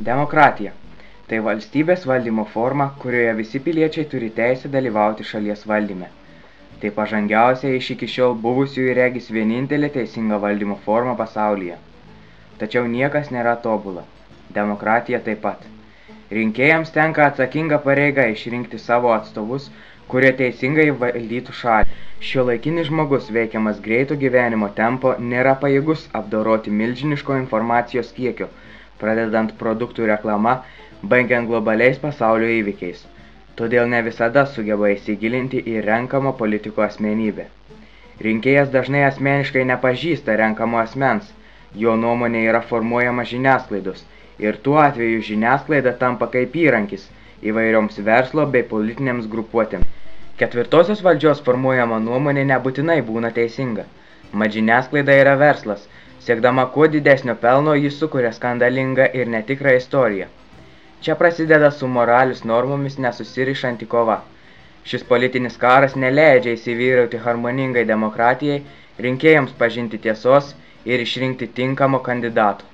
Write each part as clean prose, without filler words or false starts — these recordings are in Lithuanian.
Demokratija – tai valstybės valdymo forma, kurioje visi piliečiai turi teisę dalyvauti šalies valdyme. Tai pažangiausia iš iki šiol buvusiųjų regis vienintelė teisinga valdymo forma pasaulyje. Tačiau niekas nėra tobula. Demokratija taip pat. Rinkėjams tenka atsakinga pareiga išrinkti savo atstovus, kurie teisingai valdytų šalį. Šiuolaikinis žmogus, veikiamas greito gyvenimo tempo, nėra pajėgus apdoroti milžiniško informacijos kiekio, pradedant produktų reklama, baigiant globaliais pasaulio įvykiais. Todėl ne visada sugeba įsigilinti į renkamo politiko asmenybę. Rinkėjas dažnai asmeniškai nepažįsta renkamo asmens, jo nuomonė yra formuojama žiniasklaidos ir tuo atveju žiniasklaida tampa kaip įrankis įvairioms verslo bei politinėms grupuotėms. Ketvirtosios valdžios formuojama nuomonė nebūtinai būna teisinga. Mat žiniasklaida yra verslas, siekdama kuo didesnio pelno jis sukuria skandalingą ir netikrą istoriją. Čia prasideda su moralės normomis nesusirišanti kova. Šis politinis karas neleidžia įsivyrauti harmoningai demokratijai, rinkėjams pažinti tiesos ir išrinkti tinkamo kandidato.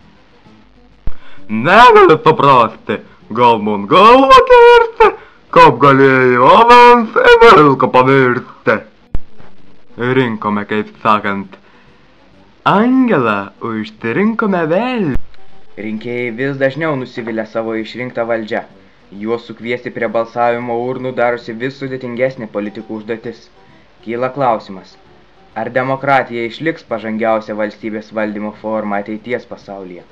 Negaliu suprasti, gal man galva kirsti, kaip galėjo avens į vilką pavirsti. Rinkome, kaip sakant, angelą, o išsirinkome velnį. Rinkėjai vis dažniau nusivilia savo išrinktą valdžią. Juos sukviesti prie balsavimo urnų darosi vis sudėtingesnė politikų užduotis. Kyla klausimas, ar demokratija išliks pažangiausia valstybės valdymo forma ateities pasaulyje?